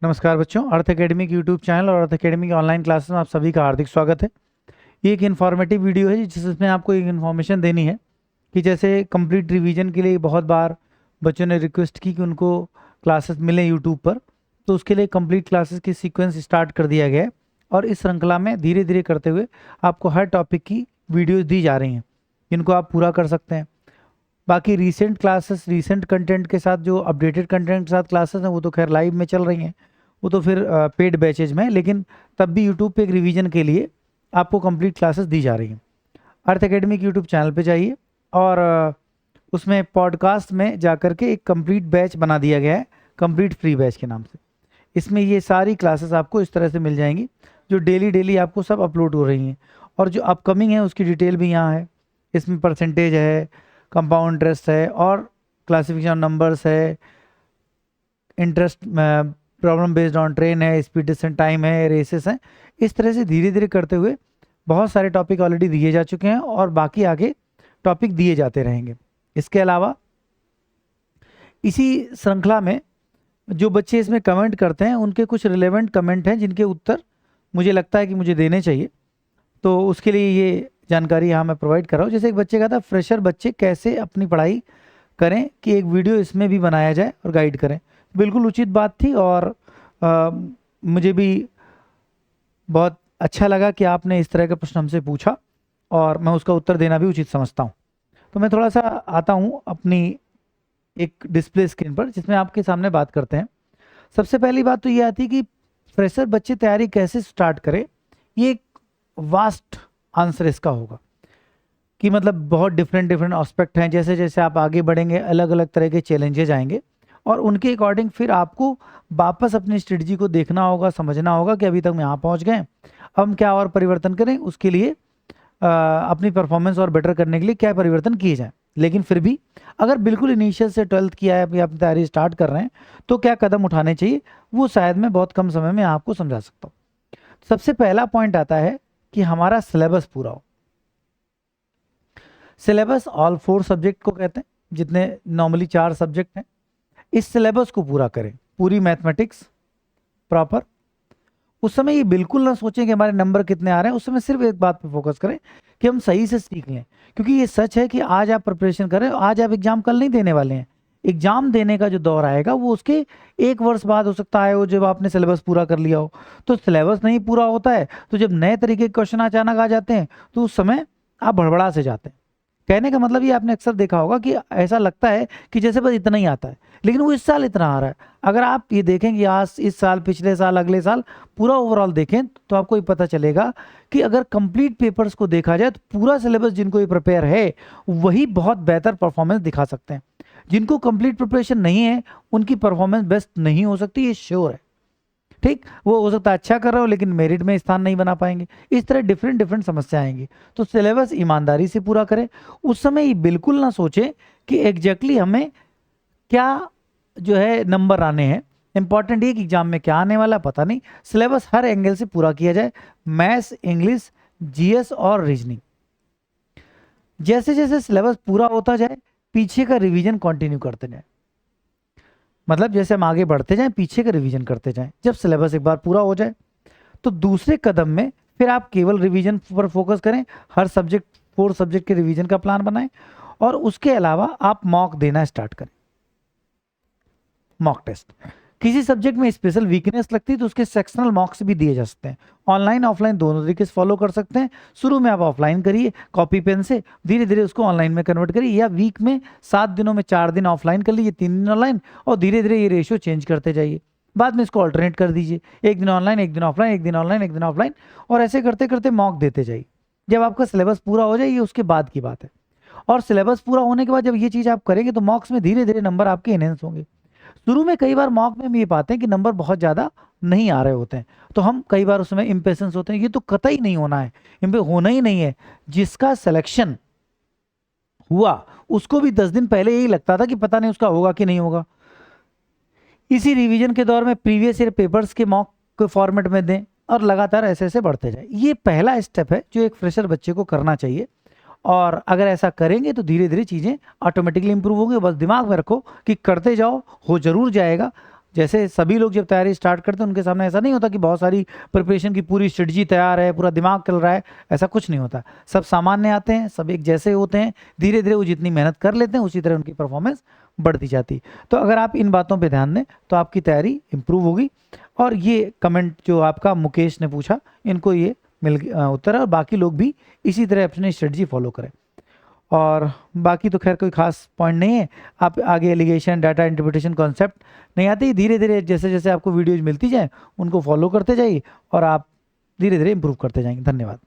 नमस्कार बच्चों, अर्थ एकेडमी के यूट्यूब चैनल और अर्थ एकेडमी की ऑनलाइन क्लासेस में आप सभी का हार्दिक स्वागत है। ये एक इन्फॉर्मेटिव वीडियो है जिसमें आपको एक इन्फॉर्मेशन देनी है कि जैसे कंप्लीट रिवीजन के लिए बहुत बार बच्चों ने रिक्वेस्ट की कि उनको क्लासेस मिले यूट्यूब पर, तो उसके लिए कंप्लीट क्लासेस की सीक्वेंस स्टार्ट कर दिया गया है और इस श्रृंखला में धीरे धीरे करते हुए आपको हर टॉपिक की वीडियोज़ दी जा रही हैं जिनको आप पूरा कर सकते हैं। बाकी रीसेंट क्लासेस रीसेंट कंटेंट के साथ जो अपडेटेड कंटेंट के साथ क्लासेस हैं वो तो खैर लाइव में चल रही हैं, वो तो फिर पेड बैचेज में, लेकिन तब भी यूट्यूब पे एक रिवीजन के लिए आपको कंप्लीट क्लासेस दी जा रही हैं। अर्थ एकेडमी के यूट्यूब चैनल पे जाइए और उसमें पॉडकास्ट में जाकर के एक कंप्लीट बैच बना दिया गया है, कंप्लीट फ्री बैच के नाम से। इसमें ये सारी क्लासेस आपको इस तरह से मिल जाएंगी जो डेली डेली आपको सब अपलोड हो रही हैं, और जो अपकमिंग है उसकी डिटेल भी यहाँ है। इसमें परसेंटेज है, कंपाउंड इंटरेस्ट है और क्लासिफिकेशन नंबर्स है, interest problem based on train है, स्पीड डिस्टेंस टाइम है, रेसेस हैं। इस तरह से धीरे धीरे करते हुए बहुत सारे टॉपिक ऑलरेडी दिए जा चुके हैं और बाकी आगे टॉपिक दिए जाते रहेंगे। इसके अलावा इसी श्रृंखला में जो बच्चे इसमें कमेंट करते हैं उनके कुछ रिलेवेंट कमेंट हैं जिनके उत्तर मुझे लगता है कि मुझे देने चाहिए, तो उसके लिए ये जानकारी यहाँ मैं प्रोवाइड कर रहा हूँ। जैसे एक बच्चे का था, फ्रेशर बच्चे कैसे अपनी पढ़ाई करें कि एक वीडियो इसमें भी बनाया जाए और गाइड करें। बिल्कुल उचित बात थी और मुझे भी बहुत अच्छा लगा कि आपने इस तरह का प्रश्न हमसे पूछा और मैं उसका उत्तर देना भी उचित समझता हूँ। तो मैं थोड़ा सा आता हूँ अपनी एक डिस्प्ले स्क्रीन पर जिसमें आपके सामने बात करते हैं। सबसे पहली बात तो ये आती है कि फ्रेशर बच्चे तैयारी कैसे स्टार्ट करें। ये एक वास्ट आंसर इसका होगा कि मतलब बहुत डिफरेंट डिफरेंट एस्पेक्ट हैं। जैसे जैसे आप आगे बढ़ेंगे अलग अलग तरह के चैलेंजेस आएंगे और उनके अकॉर्डिंग फिर आपको वापस अपनी स्ट्रेटजी को देखना होगा, समझना होगा कि अभी तक हम यहाँ पहुँच गए, हम क्या और परिवर्तन करें, उसके लिए अपनी परफॉर्मेंस और बेटर करने के लिए क्या परिवर्तन किए जाएं। लेकिन फिर भी अगर बिल्कुल इनिशियल से 12th किया है या अपनी तैयारी स्टार्ट कर रहे हैं तो क्या कदम उठाने चाहिए, वो शायद मैं बहुत कम समय में आपको समझा सकता हूँ। सबसे पहला पॉइंट आता है कि हमारा सिलेबस पूरा हो। सिलेबस ऑल 4 सब्जेक्ट को कहते हैं, जितने नॉर्मली 4 सब्जेक्ट हैं। इस सिलेबस को पूरा करें, पूरी मैथमेटिक्स प्रॉपर। उस समय ये बिल्कुल ना सोचें कि हमारे नंबर कितने आ रहे हैं, उस समय सिर्फ एक बात पे फोकस करें कि हम सही से सीख लें। क्योंकि ये सच है कि आज आप प्रिपरेशन करें, आज आप एग्जाम कल नहीं देने वाले हैं। एग्जाम देने का जो दौर आएगा वो उसके 1 वर्ष बाद हो सकता है, वो जब आपने सिलेबस पूरा कर लिया हो। तो सिलेबस नहीं पूरा होता है तो जब नए तरीके के क्वेश्चन अचानक आ जाते हैं तो उस समय आप भड़बड़ा से जाते हैं। कहने का मतलब ये आपने अक्सर देखा होगा कि ऐसा लगता है कि जैसे बस इतना ही आता है, लेकिन वो इस साल इतना आ रहा है। अगर आप ये देखेंगे आज, इस साल, पिछले साल, अगले साल, पूरा ओवरऑल देखें तो आपको ये पता चलेगा कि अगर कंप्लीट पेपर्स को देखा जाए तो पूरा सिलेबस जिनको ये प्रिपेयर है वही बहुत बेहतर परफॉर्मेंस दिखा सकते हैं। जिनको कंप्लीट प्रिपरेशन नहीं है उनकी परफॉर्मेंस बेस्ट नहीं हो सकती, ये श्योर है। ठीक, वो हो सकता है अच्छा कर रहे हो लेकिन मेरिट में स्थान नहीं बना पाएंगे। इस तरह डिफरेंट डिफरेंट समस्या आएंगी। तो सिलेबस ईमानदारी से पूरा करें। उस समय ये बिल्कुल ना सोचें कि एग्जैक्टली हमें क्या जो है नंबर आने हैं। इंपॉर्टेंट ये कि एग्जाम में क्या आने वाला पता नहीं, सिलेबस हर एंगल से पूरा किया जाए। मैथ्स, इंग्लिश, जीएस और रीजनिंग, जैसे जैसे सिलेबस पूरा होता जाए पीछे का रिवीजन कंटिन्यू करते जाए। मतलब जैसे हम आगे बढ़ते जाएं पीछे का रिवीजन करते जाएं। जब सिलेबस एक बार पूरा हो जाए तो दूसरे कदम में फिर आप केवल रिवीजन पर फोकस करें। हर सब्जेक्ट 4 सब्जेक्ट के रिवीजन का प्लान बनाएं और उसके अलावा आप मॉक देना स्टार्ट करें। मॉक टेस्ट, किसी सब्जेक्ट में स्पेशल वीकनेस लगती है तो उसके सेक्शनल मॉक्स भी दिए जा सकते हैं। ऑनलाइन ऑफलाइन दोनों तरीके से फॉलो कर सकते हैं। शुरू में आप ऑफलाइन करिए कॉपी पेन से, धीरे धीरे उसको ऑनलाइन में कन्वर्ट करिए, या वीक में 7 दिनों में 4 दिन ऑफलाइन कर लीजिए, 3 दिन ऑनलाइन, और धीरे धीरे ये रेशियो चेंज करते जाइए। बाद में इसको ऑल्टरनेट कर दीजिए, 1 दिन ऑनलाइन 1 दिन ऑफलाइन, 1 दिन ऑनलाइन 1 दिन ऑफलाइन, और ऐसे करते करते मॉक देते जाइए। जब आपका सिलेबस पूरा हो जाए ये उसके बाद की बात है। और सिलेबस पूरा होने के बाद जब ये चीज़ आप करेंगे तो मॉक्स में धीरे धीरे नंबर आपके इनहेंस होंगे। शुरू में कई बार मॉक में हम ये पाते हैं कि नंबर बहुत ज़्यादा नहीं आ रहे होते हैं, तो हम कई बार उसमें इम्पेशेंस होते हैं। ये तो कतई नहीं होना है, होना ही नहीं है। जिसका सिलेक्शन हुआ उसको भी 10 दिन पहले यही लगता था कि पता नहीं उसका होगा कि नहीं होगा। इसी रिवीजन के दौर में प्रीवियस ईयर पेपर्स के मॉक के फॉर्मेट में दें और लगातार ऐसे ऐसे बढ़ते जाए। ये पहला स्टेप है जो एक फ्रेशर बच्चे को करना चाहिए, और अगर ऐसा करेंगे तो धीरे धीरे चीज़ें ऑटोमेटिकली इंप्रूव होंगी। बस दिमाग में रखो कि करते जाओ, हो जरूर जाएगा। जैसे सभी लोग जब तैयारी स्टार्ट करते हैं उनके सामने ऐसा नहीं होता कि बहुत सारी प्रिपरेशन की पूरी स्ट्रेटजी तैयार है, पूरा दिमाग चल रहा है, ऐसा कुछ नहीं होता। सब सामान्य आते हैं, सब एक जैसे होते हैं, धीरे धीरे वो जितनी मेहनत कर लेते हैं उसी तरह उनकी परफॉर्मेंस बढ़ती जाती। तो अगर आप इन बातों पर ध्यान दें तो आपकी तैयारी इंप्रूव होगी। और ये कमेंट जो आपका मुकेश ने पूछा, इनको ये मिल उत्तर है, और बाकी लोग भी इसी तरह अपनी स्ट्रेटजी फॉलो करें। और बाकी तो खैर कोई खास पॉइंट नहीं है। आप आगे एलिगेशन, डाटा इंटरप्रिटेशन, कॉन्सेप्ट नहीं आते, धीरे धीरे जैसे जैसे आपको वीडियोज मिलती जाए उनको फॉलो करते जाइए और आप धीरे धीरे इंप्रूव करते जाएंगे। धन्यवाद।